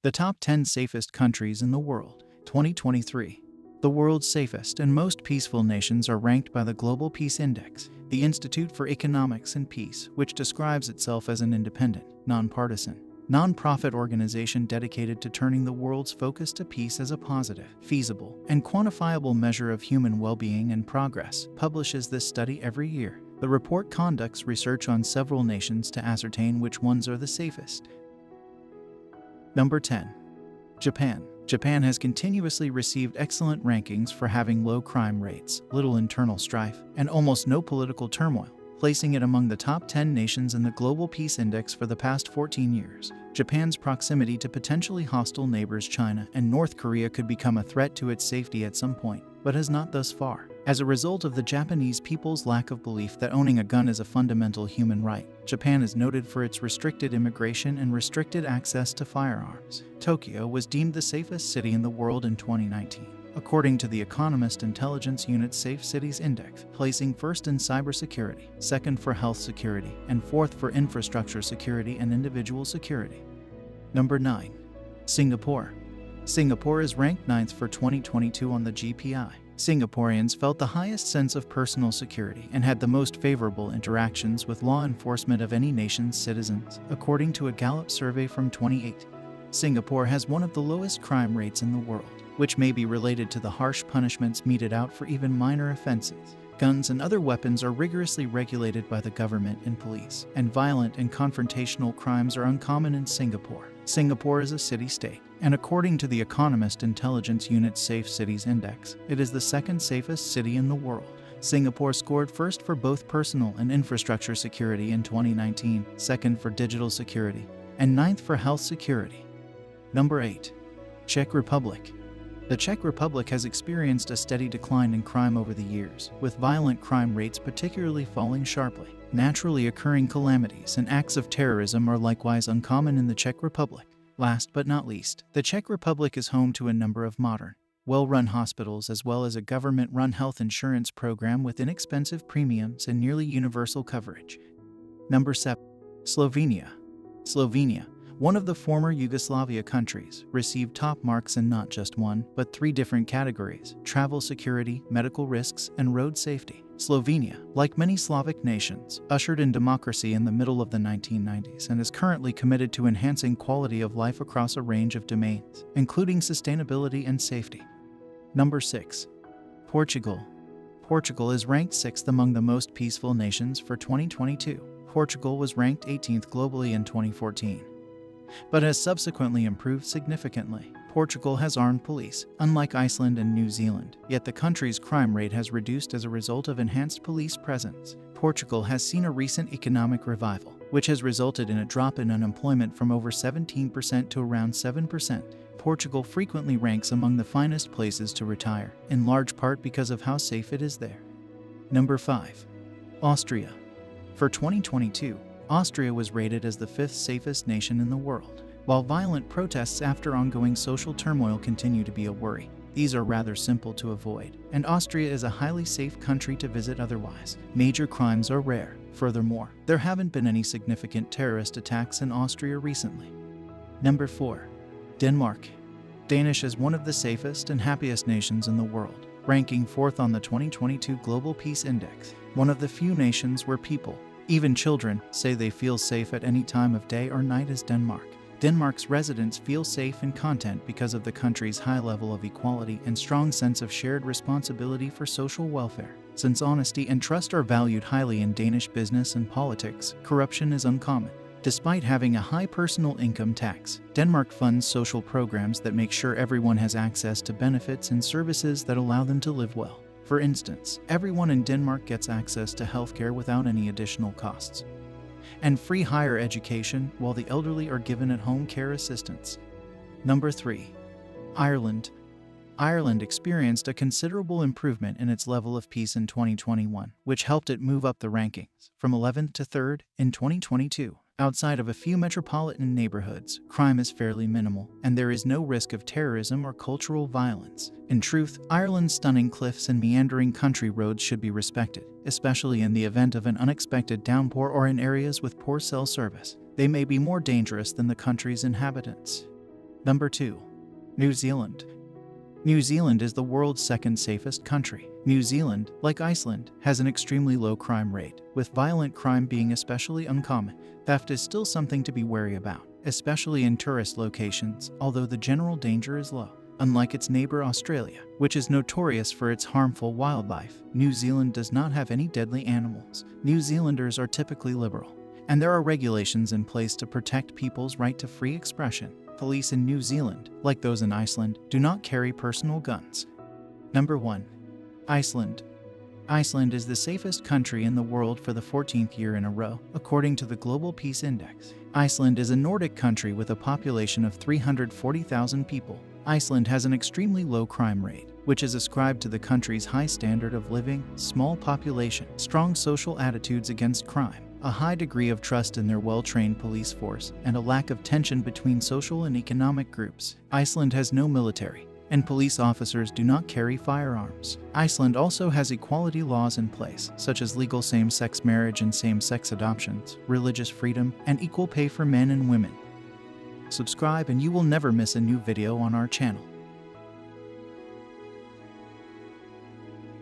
The top 10 safest countries in the world, 2023. The world's safest and most peaceful nations are ranked by the Global Peace Index, the Institute for Economics and Peace, which describes itself as an independent, nonpartisan, non-profit organization dedicated to turning the world's focus to peace as a positive, feasible, and quantifiable measure of human well-being and progress, publishes this study every year. The report conducts research on several nations to ascertain which ones are the safest. Number 10. Japan. Japan has continuously received excellent rankings for having low crime rates, little internal strife, and almost no political turmoil, placing it among the top 10 nations in the Global Peace Index for the past 14 years. Japan's proximity to potentially hostile neighbors China and North Korea could become a threat to its safety at some point, but has not thus far, as a result of the Japanese people's lack of belief that owning a gun is a fundamental human right. Japan is noted for its restricted immigration and restricted access to firearms. Tokyo was deemed the safest city in the world in 2019, according to the Economist Intelligence Unit's Safe Cities Index, placing first in cybersecurity, second for health security, and fourth for infrastructure security and individual security. Number 9. Singapore. Singapore is ranked 9th for 2022 on the GPI. Singaporeans felt the highest sense of personal security and had the most favorable interactions with law enforcement of any nation's citizens, according to a Gallup survey from 2018. Singapore has one of the lowest crime rates in the world, which may be related to the harsh punishments meted out for even minor offenses. Guns and other weapons are rigorously regulated by the government and police, and violent and confrontational crimes are uncommon in Singapore. Singapore is a city-state, and according to the Economist Intelligence Unit's Safe Cities Index, it is the second safest city in the world. Singapore scored first for both personal and infrastructure security in 2019, second for digital security, and 9th for health security. Number 8. Czech Republic. The Czech Republic has experienced a steady decline in crime over the years, with violent crime rates particularly falling sharply. Naturally occurring calamities and acts of terrorism are likewise uncommon in the Czech Republic. Last but not least, the Czech Republic is home to a number of modern, well-run hospitals as well as a government-run health insurance program with inexpensive premiums and nearly universal coverage. Number 7. Slovenia. Slovenia, one of the former Yugoslavia countries, received top marks in not just one, but 3 different categories: travel security, medical risks, and road safety. Slovenia, like many Slavic nations, ushered in democracy in the middle of the 1990s and is currently committed to enhancing quality of life across a range of domains, including sustainability and safety. Number 6. Portugal. Portugal is ranked 6th among the most peaceful nations for 2022. Portugal was ranked 18th globally in 2014, but has subsequently improved significantly. Portugal has armed police, unlike Iceland and New Zealand, yet the country's crime rate has reduced as a result of enhanced police presence. Portugal has seen a recent economic revival, which has resulted in a drop in unemployment from over 17% to around 7%. Portugal frequently ranks among the finest places to retire, in large part because of how safe it is there. Number 5. Austria. For 2022, Austria was rated as the 5th safest nation in the world. While violent protests after ongoing social turmoil continue to be a worry, these are rather simple to avoid, and Austria is a highly safe country to visit otherwise. Major crimes are rare. Furthermore, there haven't been any significant terrorist attacks in Austria recently. Number 4. Denmark. Danish is one of the safest and happiest nations in the world, ranking 4th on the 2022 Global Peace Index. One of the few nations where people, even children, say they feel safe at any time of day or night is Denmark. Denmark's residents feel safe and content because of the country's high level of equality and strong sense of shared responsibility for social welfare. Since honesty and trust are valued highly in Danish business and politics, corruption is uncommon. Despite having a high personal income tax, Denmark funds social programs that make sure everyone has access to benefits and services that allow them to live well. For instance, everyone in Denmark gets access to healthcare without any additional costs, and free higher education, while the elderly are given at-home care assistance. Number 3. Ireland. Ireland experienced a considerable improvement in its level of peace in 2021, which helped it move up the rankings from 11th to 3rd in 2022. Outside of a few metropolitan neighborhoods, crime is fairly minimal, and there is no risk of terrorism or cultural violence. In truth, Ireland's stunning cliffs and meandering country roads should be respected, especially in the event of an unexpected downpour or in areas with poor cell service. They may be more dangerous than the country's inhabitants. Number 2. New Zealand. New Zealand is the world's second safest country. New Zealand, like Iceland, has an extremely low crime rate, with violent crime being especially uncommon. Theft is still something to be wary about, especially in tourist locations, although the general danger is low. Unlike its neighbor Australia, which is notorious for its harmful wildlife, New Zealand does not have any deadly animals. New Zealanders are typically liberal, and there are regulations in place to protect people's right to free expression. Police in New Zealand, like those in Iceland, do not carry personal guns. Number 1. Iceland. Iceland is the safest country in the world for the 14th year in a row, according to the Global Peace Index. Iceland is a Nordic country with a population of 340,000 people. Iceland has an extremely low crime rate, which is ascribed to the country's high standard of living, small population, strong social attitudes against crime, a high degree of trust in their well-trained police force, and a lack of tension between social and economic groups. Iceland has no military, and police officers do not carry firearms. Iceland also has equality laws in place, such as legal same-sex marriage and same-sex adoptions, religious freedom, and equal pay for men and women. Subscribe and you will never miss a new video on our channel.